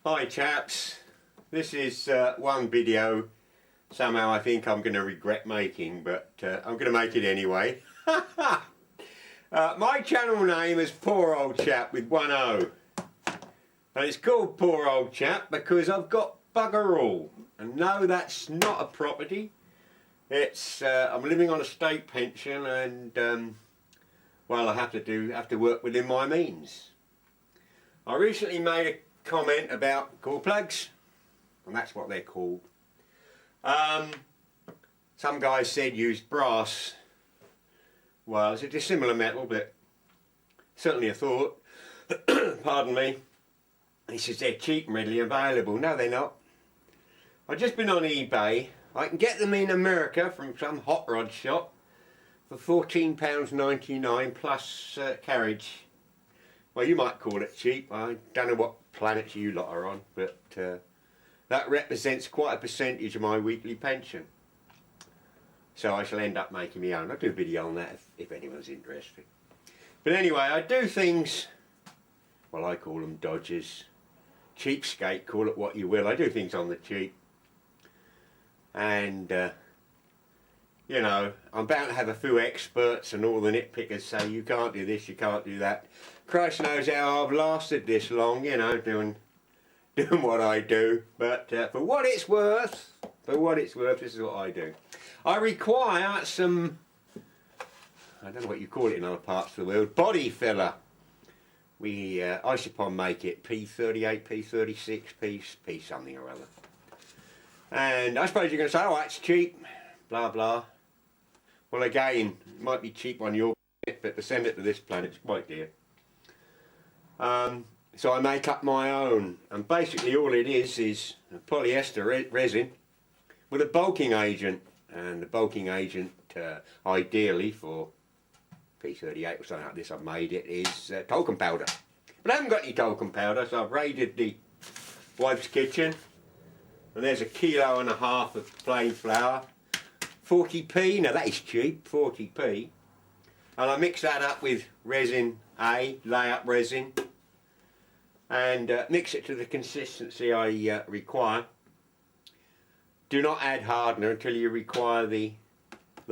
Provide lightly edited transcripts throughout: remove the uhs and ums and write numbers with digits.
Hi chaps, this is one video somehow I think I'm going to regret making, but I'm going to make it anyway. My channel name is Poor Old Chap with one O, and it's called Poor Old Chap because I've got bugger all. And no, that's not a property. It's I'm living on a state pension, and well, I have to work within my means. I recently made a comment about core plugs, and that's what they're called. Some guys said use brass. Well, it's a dissimilar metal, but certainly a thought. Pardon me. He says they're cheap and readily available. No, they're not. I've just been on eBay. I can get them in America from some hot rod shop for £14.99 plus carriage. Well, you might call it cheap. I don't know what planet you lot are on, but that represents quite a percentage of my weekly pension. So I shall end up making my own. I'll do a video on that if anyone's interested. But anyway, I do things, well, I call them dodgers. Cheapskate, call it what you will. I do things on the cheap. And, you know, I'm bound to have a few experts and all the nitpickers say you can't do this, you can't do that. Christ knows how I've lasted this long, you know, doing what I do. But for what it's worth, this is what I do. I require some, I don't know what you call it in other parts of the world, body filler. We, Isopon make it, P38, P36, P something or other. And I suppose you're going to say, oh, that's cheap, blah, blah. Well, again, it might be cheap on your planet, but to send it to this planet, it's quite dear. So I make up my own, and basically all it is polyester resin with a bulking agent, and the bulking agent, ideally for P38 or something like this, I've made it, is talcum powder. But I haven't got any talcum powder, so I've raided the wife's kitchen, and there's 1.5 kilos of plain flour, 40p, now that is cheap, 40p, and I mix that up with resin A, lay-up resin, and mix it to the consistency I require. Do not add hardener until you require the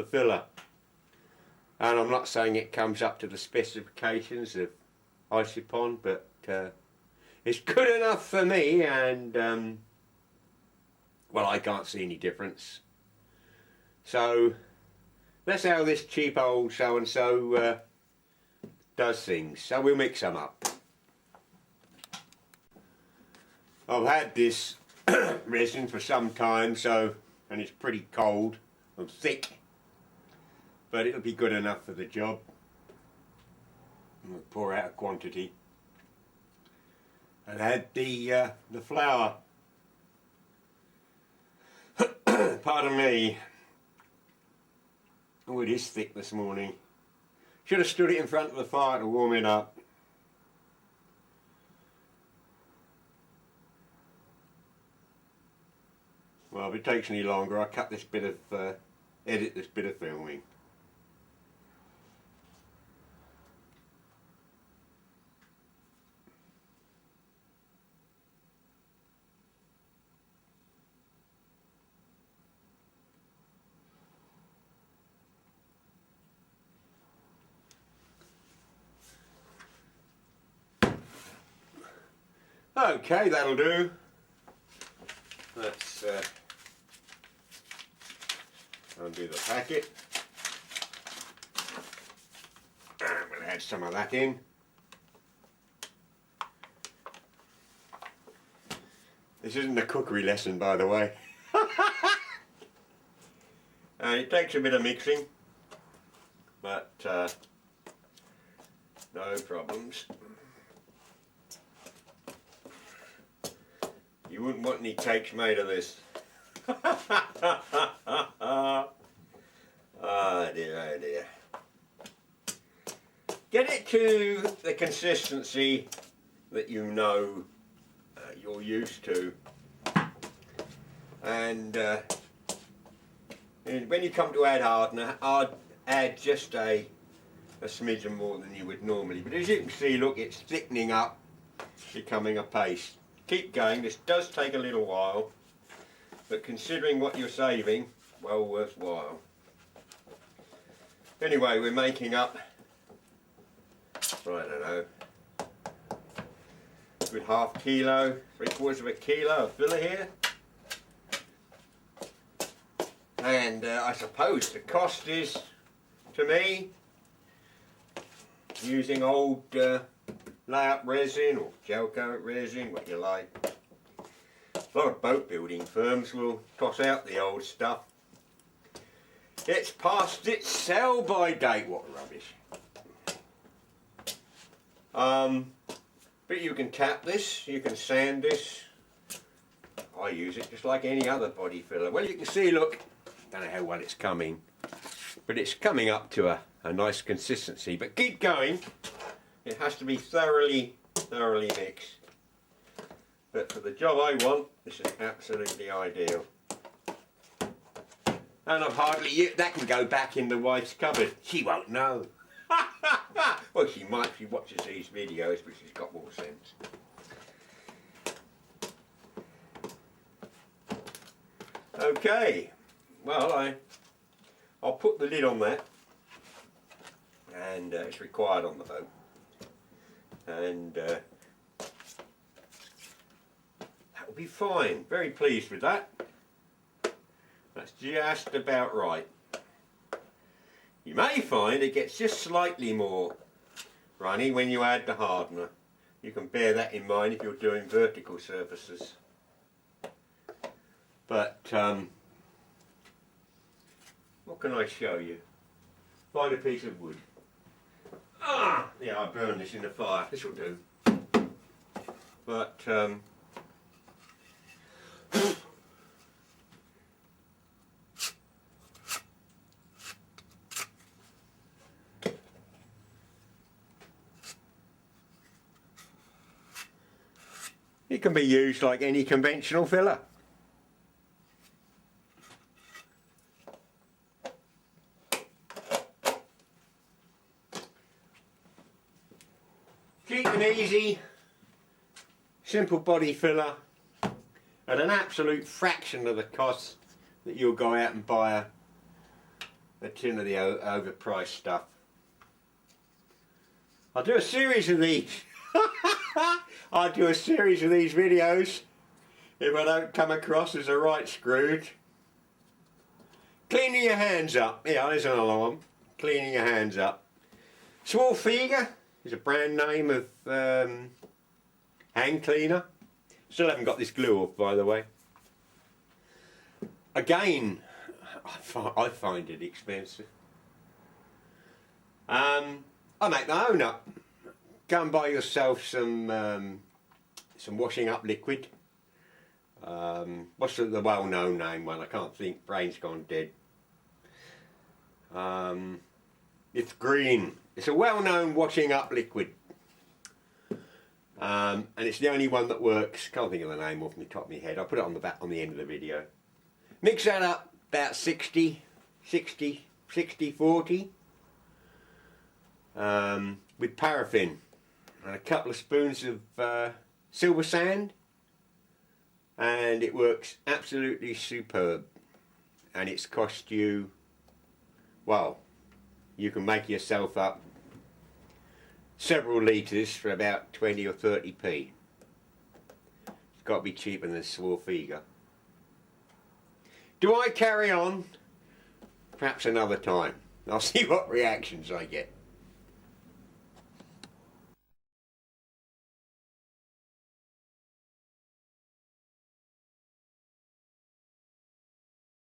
filler. And I'm not saying it comes up to the specifications of Isopon, but it's good enough for me, and well, I can't see any difference. So that's how this cheap old so-and-so does things. So we'll mix them up. I've had this resin for some time, and it's pretty cold and thick, but it'll be good enough for the job. I'll pour out a quantity. And had the flour. Pardon me. Oh, it is thick this morning. Should have stood it in front of the fire to warm it up. Well, if it takes any longer, I'll cut this bit of, edit this bit of filming. Okay, that'll do. Let's undo the packet, and we'll add some of that in. This isn't a cookery lesson, by the way. It takes a bit of mixing, but no problems. You wouldn't want any cakes made of this. Oh dear, oh dear. Get it to the consistency that you know you're used to. And when you come to add hardener, I'd add just a smidgen more than you would normally. But as you can see, look, it's thickening up, becoming a paste. keep going. This does take a little while, but considering what you're saving, well worthwhile. Anyway, we're making up, I don't know, good ½ kilo, 3/4 of a kilo of filler here. And I suppose the cost is, to me, using old layup resin or gel coat resin, what you like. A lot of boat building firms will toss out the old stuff. It's past its sell by date, what rubbish. But you can tap this, you can sand this. I use it just like any other body filler. Well, you can see, look, don't know how well it's coming, but it's coming up to a nice consistency. But keep going. It has to be thoroughly mixed. But for the job I want, this is absolutely ideal. And I've hardly used, that can go back in the wife's cupboard. She won't know. Well, she might if she watches these videos, but she's got more sense. Okay, well I'll put the lid on that, and it's required on the boat. And that will be fine. Very pleased with that. That's just about right. You may find it gets just slightly more runny when you add the hardener. You can bear that in mind if you're doing vertical surfaces. But what can I show you? Find a piece of wood. Ah, yeah, I burned this in the fire. This will do. But it can be used like any conventional filler. Cheap and easy, simple body filler at an absolute fraction of the cost that you'll go out and buy a tin of the overpriced stuff. I'll do a series of these. I'll do a series of these videos if I don't come across as a right Scrooge. Cleaning your hands up. Yeah, there's an alarm. Cleaning your hands up. Swarfiga is a brand name of hand cleaner. Still haven't got this glue off, by the way. Again, I find it expensive. I make my own up. Go and buy yourself some washing up liquid. What's the well-known name one? I can't think. Brain's gone dead. It's green. It's a well-known washing up liquid. And it's the only one that works. Can't think of the name off the top of my head. I'll put it on the back on the end of the video. Mix that up about 60, 40 with paraffin and a couple of spoons of silver sand, and it works absolutely superb. And it's cost you, well, you can make yourself up several litres for about 20 or 30p. It's got to be cheaper than Swarfiga. Do I carry on? Perhaps another time. I'll see what reactions I get.